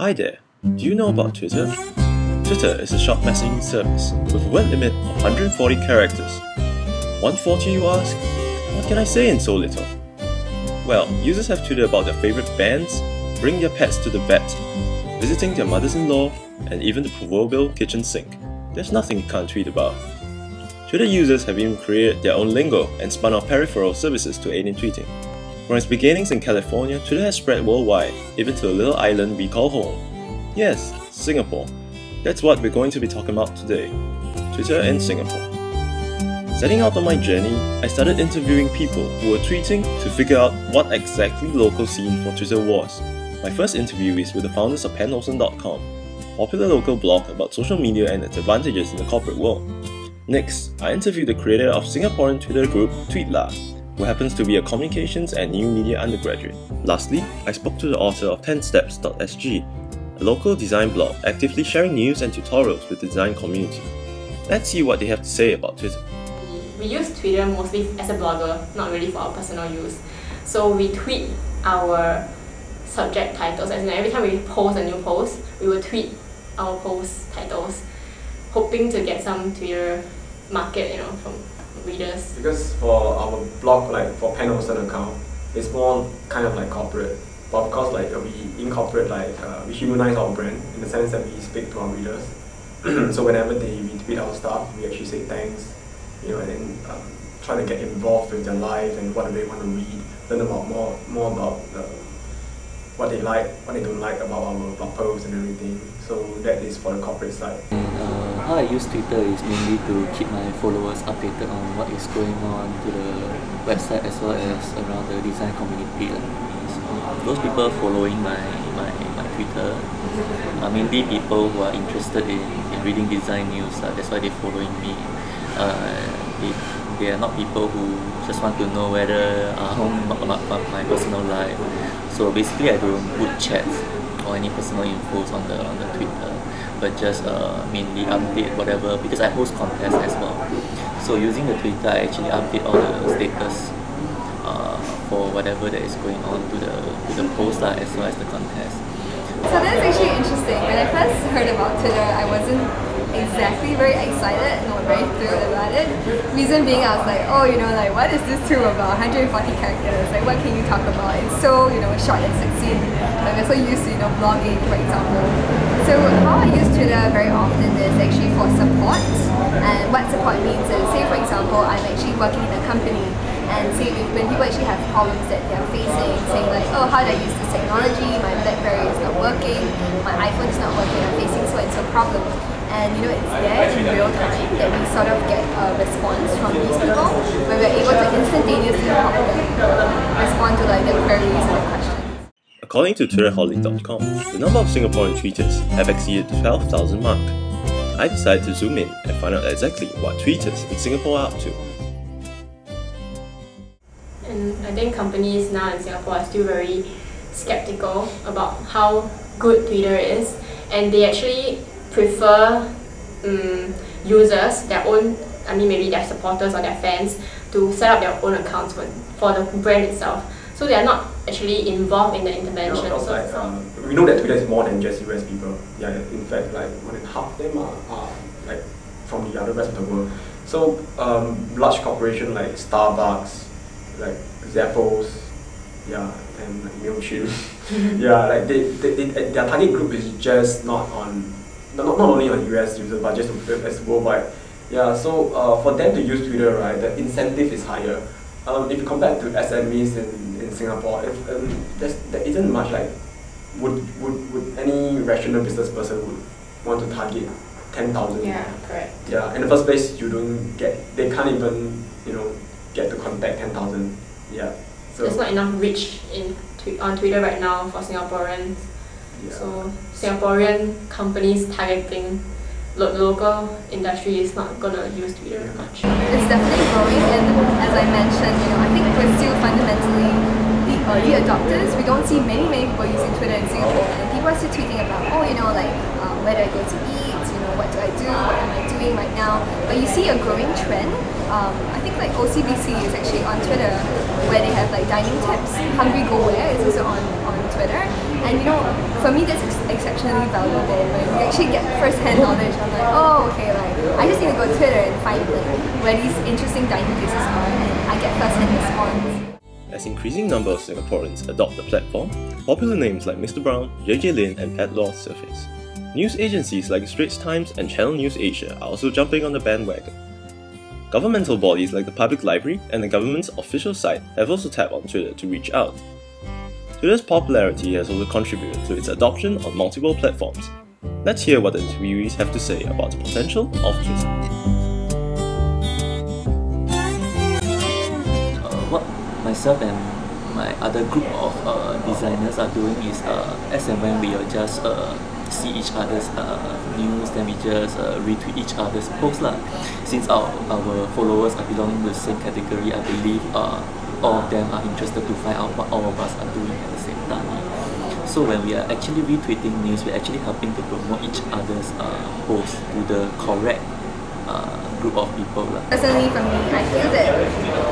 Hi there, do you know about Twitter? Twitter is a short messaging service with a word limit of 140 characters. 140 you ask? What can I say in so little? Well, users have tweeted about their favourite bands, bring their pets to the vet, visiting their mothers-in-law, and even the proverbial kitchen sink. There's nothing you can't tweet about. Twitter users have even created their own lingo and spun off peripheral services to aid in tweeting. From its beginnings in California, Twitter has spread worldwide, even to a little island we call home. Yes, Singapore. That's what we're going to be talking about today. Twitter in Singapore. Setting out on my journey, I started interviewing people who were tweeting to figure out what exactly the local scene for Twitter was. My first interview is with the founders of PenOcean.com, a popular local blog about social media and its advantages in the corporate world. Next, I interviewed the creator of Singaporean Twitter group Tweetlah, who happens to be a communications and new media undergraduate. Lastly, I spoke to the author of 10steps.sg, a local design blog actively sharing news and tutorials with the design community. Let's see what they have to say about Twitter. We use Twitter mostly as a blogger, not really for our personal use. So we tweet our subject titles, as in every time we post a new post, we will tweet our post titles, hoping to get some Twitter market, from readers. Because for our blog, like for PenOcean account, it's more kind of like corporate. But because we incorporate, we humanize our brand in the sense that we speak to our readers. So whenever they retweet our stuff, we actually say thanks, and then try to get involved with their life and what do they want to read, learn about more about what they like, what they don't like about our blog posts and everything. So that is for the corporate side. And how I use Twitter is mainly to keep my followers updated on what is going on to the website as well as around the design community. So those people following my Twitter are mainly people who are interested in reading design news. That's why they're following me. They are not people who just want to know whether about my personal life. So basically, I don't put chats or any personal infos on the Twitter, but just mainly update whatever, because I host contests as well. So using the Twitter, I actually update all the status for whatever that is going on to the post as well as the contest. So that's actually interesting. When I first heard about Twitter, I wasn't exactly very excited, not very thrilled about it. Reason being, I was like, what is this tool about? 140 characters, what can you talk about? It's so, short and succinct. I'm so used to, blogging, for example. So how I use Twitter very often is actually for support. And what support means is, say for example, I'm actually working in a company, and say when people actually have problems that they're facing, saying like, oh, how do I use this technology? My BlackBerry is not working, my iPhone is not working, I'm facing so and so problem. And it's there in real time that we sort of get a response from these people, where we're able to instantaneously help them respond to their queries and their questions. According to TwitterHolic.com, the number of Singaporean tweeters have exceeded the 12,000 mark. I decided to zoom in and find out exactly what tweeters in Singapore are up to. And I think companies now in Singapore are still very skeptical about how good Twitter is, and they actually prefer users, maybe their supporters or their fans, to set up their own accounts for the brand itself. So they are not actually involved in the intervention. We know that Twitter is more than just US people. Yeah, in fact, more than half of them are from the other rest of the world. So large corporations like Starbucks, like Zappos, and Mailchimp, their target group is just not only on US users but just as worldwide. So for them to use Twitter, the incentive is higher. If you compare to SMEs in Singapore, there isn't much would any rational business person would want to target 10,000. Yeah, correct. Yeah, in the first place, they can't even get to contact 10,000. Yeah. So there's not enough reach on Twitter right now for Singaporeans. Yeah. So Singaporean companies targeting local industry is not gonna use Twitter much. It's definitely growing, and as I mentioned, I think we're still fundamentally the early adopters. We don't see many people using Twitter in Singapore, and people are still tweeting about, where do I go to eat? What do I do? What am I doing right now? But you see a growing trend. I think OCBC is actually on Twitter, where they have dining tips. Hungry Go Where is also on Twitter, And for me that's exceptionally valuable. Like, you actually get first-hand knowledge. I'm like, oh, okay, like I just need to go to Twitter and find where these interesting dining places are, and I get first-hand response. As increasing number of Singaporeans adopt the platform, popular names like Mr. Brown, JJ Lin and Pat Law surface. News agencies like Straits Times and Channel News Asia are also jumping on the bandwagon. Governmental bodies like the Public Library and the government's official site have also tapped on Twitter to reach out. Twitter's popularity has also contributed to its adoption on multiple platforms. Let's hear what the interviewees have to say about the potential of Twitter. What myself and my other group of designers are doing is as and when we are just see each other's news, then we just retweet each other's posts lah. Since our followers are belonging to the same category, I believe all of them are interested to find out what all of us are doing at the same time. So when we are actually retweeting news, we're actually helping to promote each other's posts to the correct group of people lah. Personally, for me, I feel that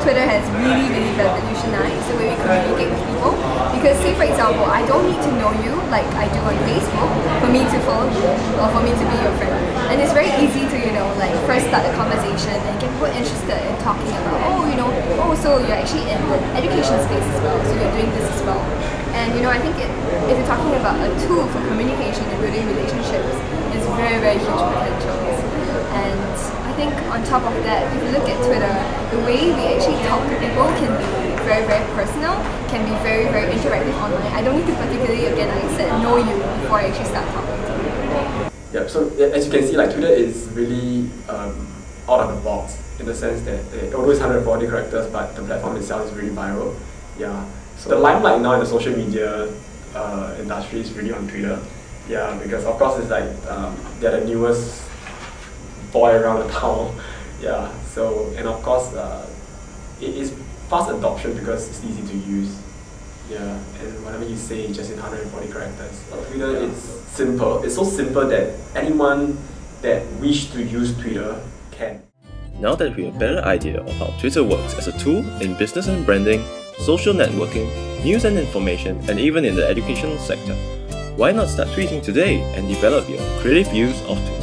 Twitter has really revolutionized the way we communicate with people. Because say for example, I don't need to know you like I do on Facebook for me to follow you or for me to be your friend. And it's very easy to, like first start a conversation and get people interested in talking about, so you're actually in the education space as well, so you're doing this as well. And I think if you're talking about a tool for communication and building relationships, it's very huge potentials. And I think on top of that, if you look at Twitter, the way we actually talk to people can be very personal, can be very interactive online. I don't need to particularly, again, like I said, know you before I actually start talking to you. Yeah, so as you can see, like Twitter is really out of the box in the sense that although it's 140 characters, but the platform itself is really viral. Yeah, so the limelight now in the social media industry is really on Twitter. Yeah, because of course it's like they're the newest boy around the town. Yeah, so and of course it is fast adoption because it's easy to use. Yeah, and whatever you say just in 140 characters. Twitter is simple. It's so simple that anyone that wish to use Twitter can. Now that we have a better idea of how Twitter works as a tool in business and branding, social networking, news and information, and even in the educational sector, why not start tweeting today and develop your creative use of Twitter?